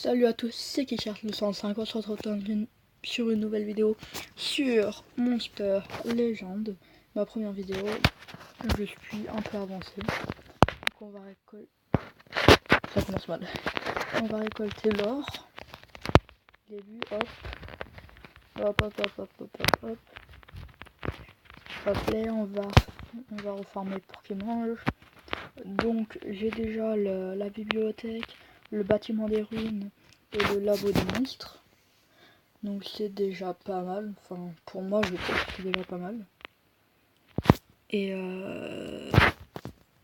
Salut à tous, c'est qui cherche le 105, on se retrouve sur une nouvelle vidéo sur Monster Legend. Ma première vidéo, je suis un peu avancé. Donc on va récolter... Ça commence mal. On va récolter l'or. Début, hop. Hop, hop, hop, hop, hop, hop, hop. Hop là, on va reformer pour qu'il mange. Donc j'ai déjà la bibliothèque, le bâtiment des ruines et le labo des monstres. Donc c'est déjà pas mal, enfin pour moi je trouve que c'est déjà pas mal. Et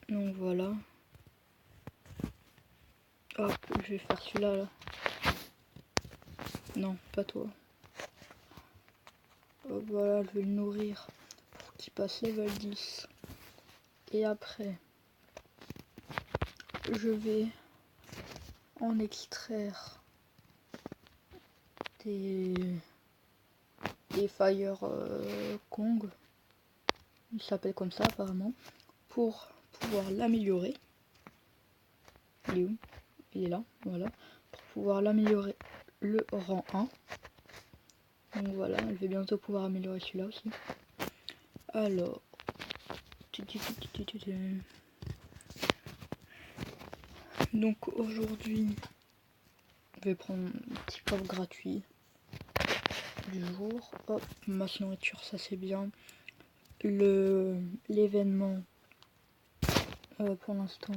donc voilà. Hop, je vais faire celui-là là. Non, pas toi. Hop, voilà, je vais le nourrir pour qu'il passe level 10. Et après, je vais en extraire des Fire Kong. Il s'appelle comme ça apparemment. Pour pouvoir l'améliorer. Il est où? Il est là, voilà. Pour pouvoir l'améliorer le rang 1. Donc voilà, je vais bientôt pouvoir améliorer celui-là aussi. Alors. Donc aujourd'hui, je vais prendre un petit coffre gratuit du jour. Hop, masse nourriture, ça c'est bien. L'événement, pour l'instant,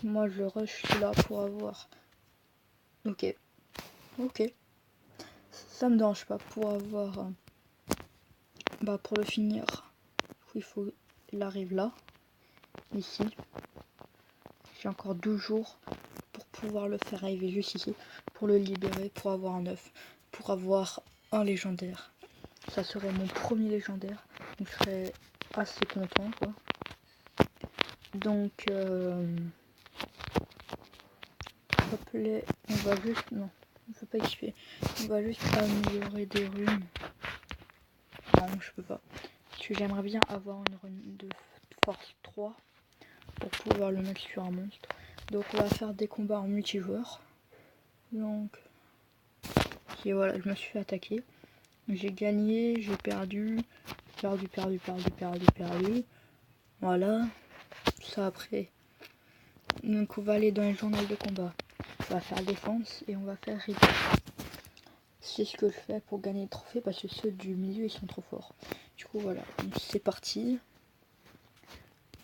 moi je rush là pour avoir. Ok, ça me dérange pas pour avoir. Pour le finir, il arrive là, ici. J'ai encore 2 jours pour pouvoir le faire arriver juste ici, pour le libérer, pour avoir un œuf, pour avoir un légendaire. Ça serait mon premier légendaire, donc je serais assez content quoi. Donc hop là, on va juste, non, on peut pas expliquer, on va juste améliorer des runes. Non, je peux pas, parce que j'aimerais bien avoir une rune de force 3 pour pouvoir le mettre sur un monstre. Donc on va faire des combats en multijoueur. Donc et voilà, je me suis fait attaquer. J'ai gagné, j'ai perdu. Voilà. Ça après. Donc on va aller dans les journaux de combat. On va faire défense et on va faire riposte. C'est ce que je fais pour gagner le trophée parce que ceux du milieu ils sont trop forts. Du coup voilà, c'est parti.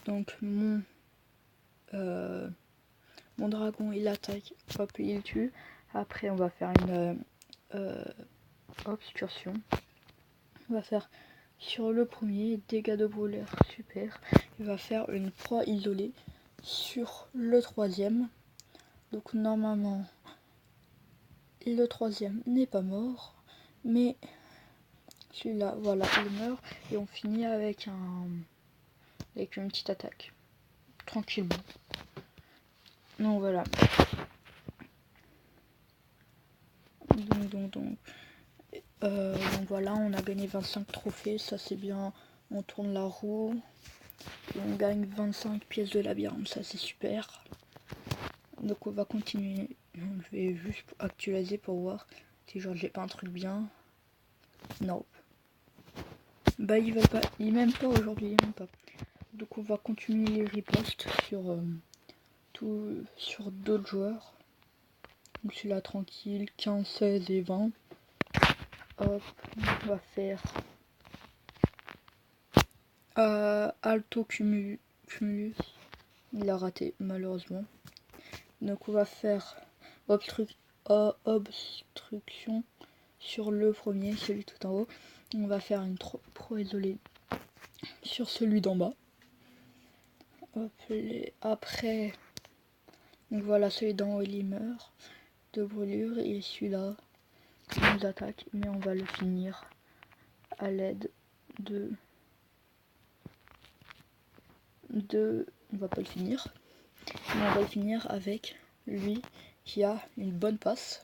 Donc mon dragon il attaque, hop il tue. Après on va faire une obscursion. On va faire sur le premier dégâts de brûlure, super. Il va faire une proie isolée sur le troisième. Donc normalement le troisième n'est pas mort, mais celui-là voilà il meurt et on finit avec une petite attaque tranquillement. Donc voilà. Donc voilà, on a gagné 25 trophées, ça c'est bien. On tourne la roue et on gagne 25 pièces de labyrinthe, ça c'est super. Donc on va continuer. Je vais juste actualiser pour voir si genre j'ai pas un truc bien. Non. Bah ils veulent pas, ils m'aiment pas aujourd'hui, ils m'aiment pas. Donc on va continuer les ripostes sur d'autres joueurs. Donc celui-là tranquille, 15, 16 et 20. Hop, on va faire Alto Cumulus. Il a raté malheureusement. Donc on va faire obstruction sur le premier, celui tout en haut. On va faire une pro isolée sur celui d'en bas. Hop, après, donc voilà, celui d'en haut il meurt de brûlure et celui-là il nous attaque, mais on va le finir à l'aide de on va pas le finir, mais on va le finir avec lui qui a une bonne passe.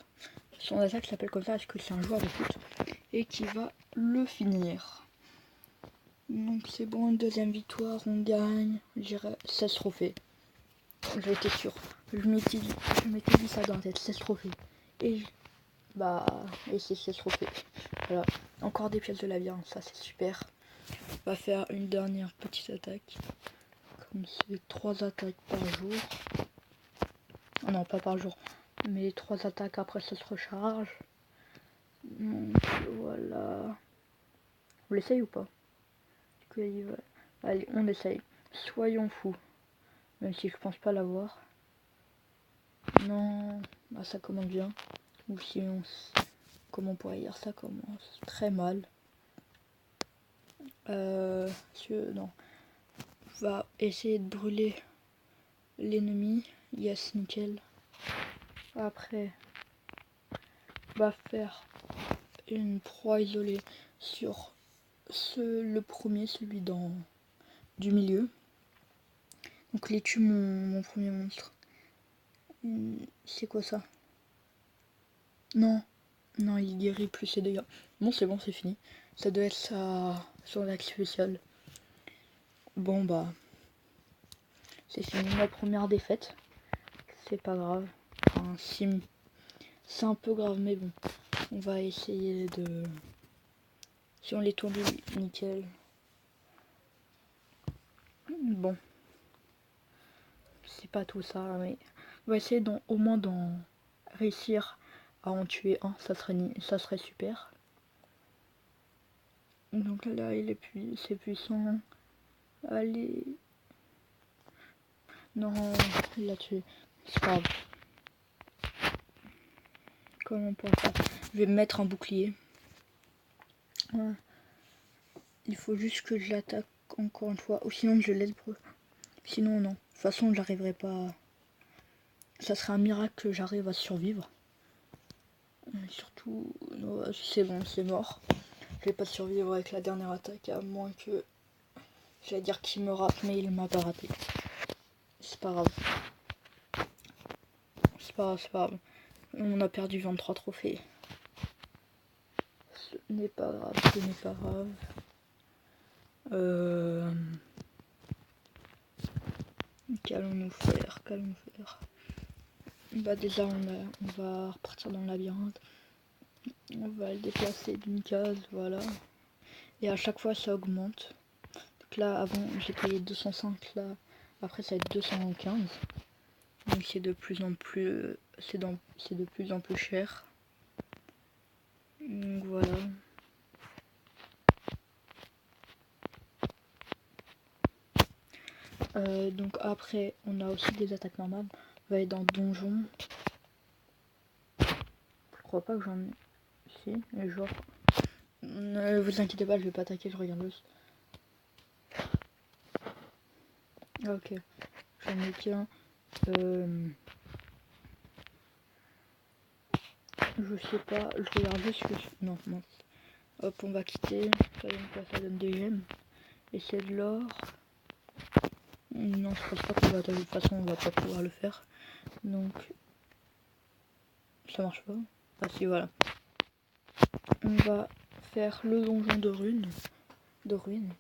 Son attaque s'appelle comme ça parce que c'est un joueur de foot et qui va le finir. Donc c'est bon, une deuxième victoire, on gagne, j'irai 16 trophées. J'étais sûr, je m'étais dit ça dans la tête, 16 trophées. Et et c'est trop fait. Voilà, encore des pièces de labyrinthe, ça c'est super. On va faire une dernière petite attaque. Comme c'est 3 attaques par jour. Oh non, pas par jour. Mais 3 attaques après ça se recharge. Donc voilà. On l'essaye ou pas? Allez, on essaye. Soyons fous. Même si je pense pas l'avoir. Non, ça commence bien. Ou si on... Comment on pourrait dire, ça commence très mal. Non. On va essayer de brûler l'ennemi. Yes, nickel. Après, on va faire une proie isolée sur le premier, celui du milieu. Donc les tue mon premier monstre. C'est quoi ça? Non, non, il guérit plus ses dégâts. Bon, c'est fini. Ça doit être son axe spécial. Bon, c'est fini la première défaite. C'est pas grave. Enfin, c'est un peu grave, mais bon. On va essayer de... Si on les tourne, nickel. Bon. C'est pas tout ça, mais... On va essayer au moins d'en réussir à en tuer un. Ça serait super. Donc là, c'est puissant. Allez. Non, il l'a tué. C'est pas grave. Comment on peut faire? Je vais mettre un bouclier. Ouais. Il faut juste que je l'attaque encore une fois. Ou sinon je laisse brûler. Sinon non. De toute façon j'arriverai pas. Ça serait un miracle que j'arrive à survivre. Surtout. C'est bon, c'est mort. Je vais pas survivre avec la dernière attaque. À moins que. J'allais dire qu'il me rate, mais il m'a pas raté. C'est pas grave. C'est pas grave. On a perdu 23 trophées. Ce n'est pas grave. Qu'allons-nous faire? Déjà on va repartir dans le labyrinthe. On va le déplacer d'une case, voilà. Et à chaque fois ça augmente. Donc là avant j'ai payé 205, là après ça va être 215. Donc c'est de plus en plus cher. Donc voilà. Donc après on a aussi des attaques normales. On va aller dans donjon. Je crois pas que j'en ai. Si, mais genre. Ne vous inquiétez pas, je vais pas attaquer, je regarde juste. Ok, j'en ai qu'un. Je sais pas, je regarde juste que... Non, mince. Hop, on va quitter. Ça donne quoi? Ça donne des gemmes. Et c'est de l'or. Non, je pense pas qu'on va attaquer. De toute façon, on va pas pouvoir le faire. Donc... Ça marche pas. Ah si, voilà. On va faire le donjon de runes. De runes.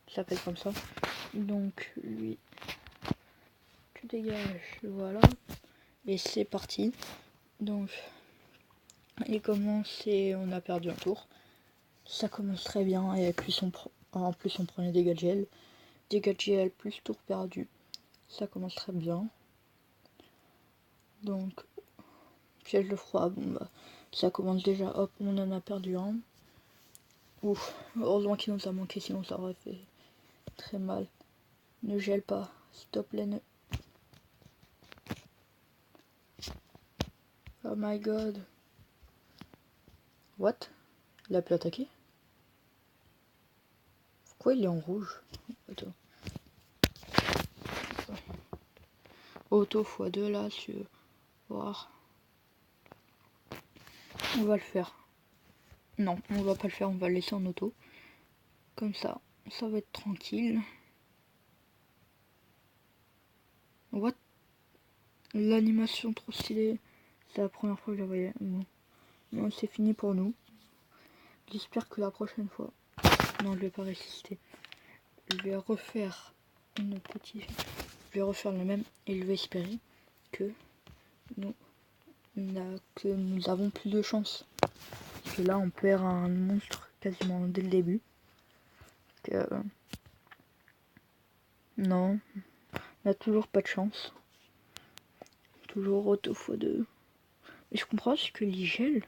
Ça s'appelle comme ça. Donc, lui... Tu dégages, voilà. Et c'est parti. Donc... Il commence et on a perdu un tour. Ça commence très bien et en plus on prenait dégâts de gel. Dégâts de gel plus tour perdu. Ça commence très bien. Donc piège de froid, ça commence déjà. Hop, on en a perdu un. Ouf, heureusement qu'il nous a manqué, sinon ça aurait fait très mal. Ne gèle pas, s'il te plaît. Oh my god. What? Il a pu attaquer? Pourquoi il est en rouge? Attends. Auto x2 là, si tu veux voir. On va le faire. Non, on va pas le faire, on va le laisser en auto. Comme ça va être tranquille. What? L'animation trop stylée. C'est la première fois que je la voyais. Bon, c'est fini pour nous. J'espère que la prochaine fois... Non, je vais pas résister. Je vais refaire le même et je vais espérer que nous avons plus de chance. Parce que là, on perd un monstre quasiment dès le début. Non, on n'a toujours pas de chance. Toujours auto x2. Et je comprends ce que il gèle.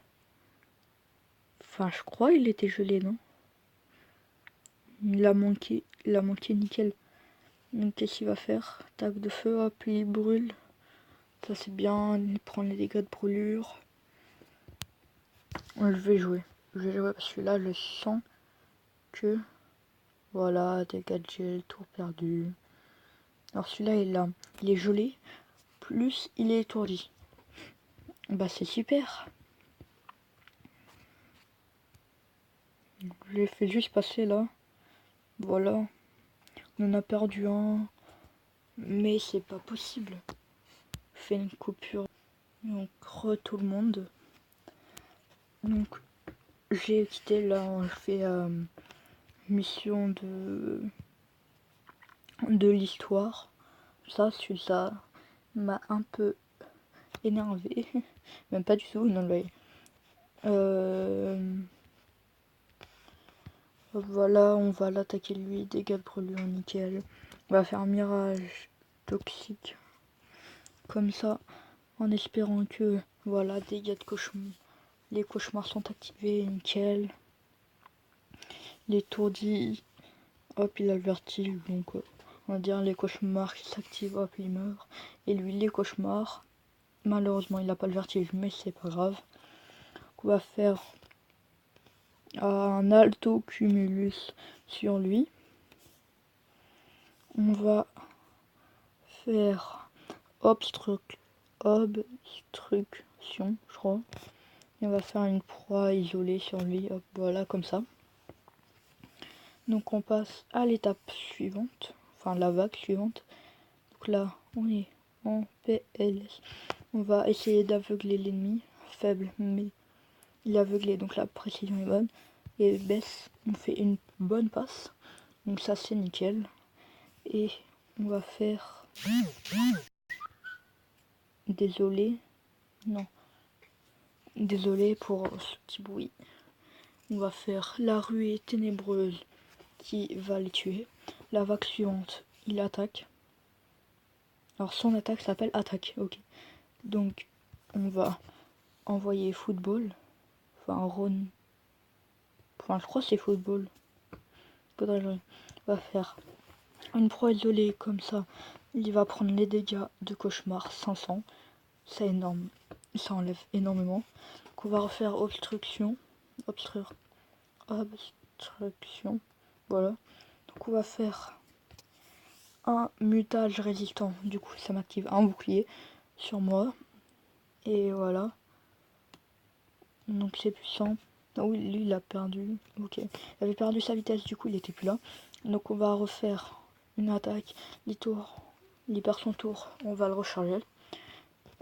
Enfin, je crois il était gelé, non? Il a manqué nickel. Donc qu'est-ce qu'il va faire? Tac de feu, hop, il brûle. Ça c'est bien, il prend les dégâts de brûlure. Ouais, je vais jouer parce que là je sens que... Voilà, dégâts de gel, tour perdu. Alors celui-là il est gelé, plus il est étourdi. Bah c'est super. Je l'ai fait juste passer là. Voilà. On en a perdu un. Mais c'est pas possible. Fait une coupure. Donc tout le monde. Donc j'ai quitté là, on fait mission de l'histoire. Ça m'a un peu énervé. Même pas du tout, non mais. Voilà, on va l'attaquer lui, dégâts de brûlure, nickel. On va faire un mirage toxique. Comme ça, en espérant que, voilà, dégâts de cauchemar. Les cauchemars sont activés, nickel. L'étourdi, hop, il a le vertige, donc on va dire les cauchemars qui s'activent, hop, il meurt. Et lui, les cauchemars, malheureusement, il n'a pas le vertige, mais c'est pas grave. Donc, on va faire un alto cumulus sur lui. On va faire obstruction, je crois. Et on va faire une proie isolée sur lui, hop, voilà, comme ça. Donc on passe à l'étape suivante, enfin la vague suivante. Donc là, on est en PLS. On va essayer d'aveugler l'ennemi, faible, mais il est aveuglé, donc la précision est bonne. Et baisse, on fait une bonne passe. Donc ça c'est nickel. Et on va faire... Désolé. Non. Désolé pour ce petit bruit. On va faire la ruée ténébreuse qui va les tuer. La vague suivante, il attaque. Alors son attaque s'appelle attaque, ok. Donc on va envoyer football. Enfin Ron. Enfin je crois que c'est football. Faudrait que je va faire une proie isolée comme ça. Il va prendre les dégâts de cauchemar 500. C'est énorme. Ça enlève énormément. Donc on va refaire obstruction. Obstruction. Voilà. Donc on va faire un mutage résistant. Du coup ça m'active un bouclier sur moi. Et voilà. Donc c'est puissant. Ah oui, lui il a perdu. Ok. Il avait perdu sa vitesse, du coup il était plus là. Donc on va refaire une attaque. Il perd son tour. On va le recharger.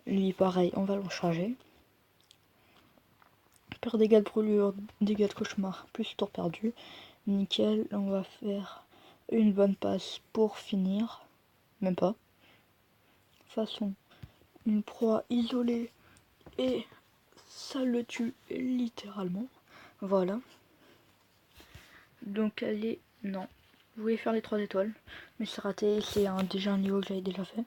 Lui pareil, on va le recharger. Perd dégâts de brûlure, dégâts de cauchemar, plus tour perdu. Nickel, on va faire une bonne passe pour finir. Même pas. De toute façon, une proie isolée et ça le tue littéralement. Voilà. Donc elle est... Non. Vous voulez faire les 3 étoiles. Mais c'est raté. C'est déjà un niveau que j'avais déjà fait.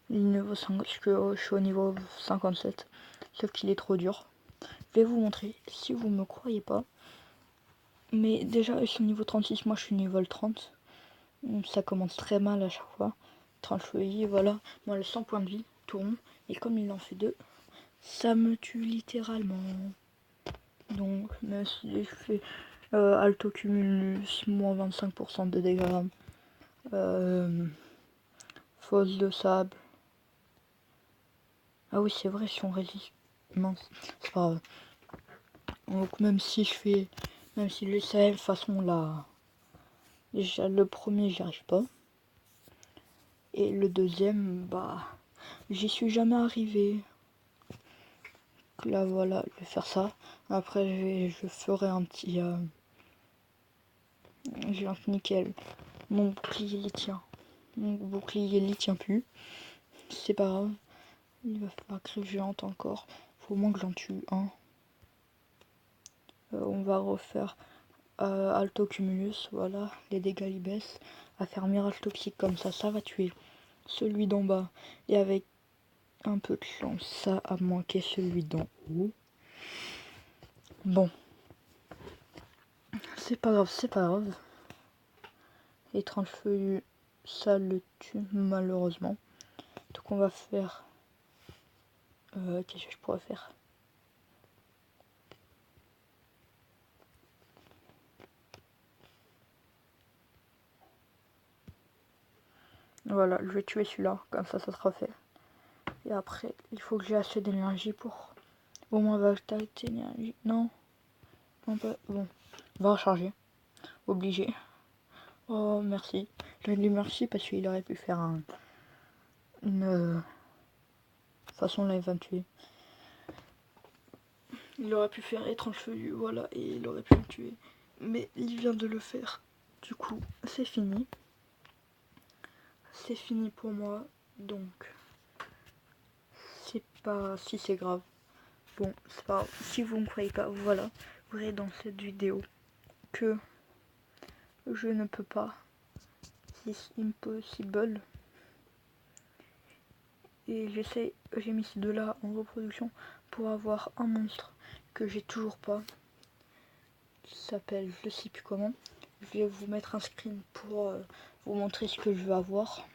Le niveau 5, parce que je suis au niveau 57. Sauf qu'il est trop dur. Je vais vous montrer si vous me croyez pas. Mais déjà, ils sont niveau 36. Moi, je suis niveau 30. Ça commence très mal à chaque fois. 30 feuilles, voilà. Moi, le 100 points de vie, tout rond. Et comme il en fait 2, ça me tue littéralement. Donc, même si je fais alto cumulus, moins 25% de dégâts. Fosse de sable. Ah oui, c'est vrai, si on résiste. Mince, c'est pas grave. Donc, même si je fais. Même si le CL, de toute façon, là. Déjà, le premier, j'y arrive pas. Et le deuxième, bah. J'y suis jamais arrivé. Donc là, voilà, je vais faire ça. Après, je ferai un petit. J'ai un nickel. Mon bouclier, il tient. Mon bouclier, il tient plus. C'est pas grave. Il va faire griffe géante encore. Faut au moins que j'en tue un. On va refaire Alto Cumulus, voilà, les dégâts ils baissent. À faire Mirage Toxique comme ça va tuer celui d'en bas. Et avec un peu de chance, ça a manqué celui d'en haut. Bon, c'est pas grave, c'est pas grave. Étrange feuillu, ça le tue malheureusement. Donc on va faire... qu'est-ce que je pourrais faire? Voilà, je vais tuer celui-là, comme ça sera fait. Et après, il faut que j'ai assez d'énergie pour au moins Vitality énergie. Non, non pas. Bon, on va recharger. Obligé. Oh, merci. Je lui merci parce qu'il aurait pu faire une façon là, il va me tuer. Il aurait pu faire étrange feuillu, voilà, et il aurait pu me tuer. Mais il vient de le faire. Du coup, c'est fini. C'est fini pour moi. Donc, c'est pas si c'est grave. Bon, c'est pas grave. Si vous ne croyez pas, voilà. Vous verrez dans cette vidéo que je ne peux pas. C'est impossible. Et j'ai mis ces deux-là en reproduction pour avoir un monstre que j'ai toujours pas. Qui s'appelle, je sais plus comment. Je vais vous mettre un screen pour vous montrer ce que je vais avoir.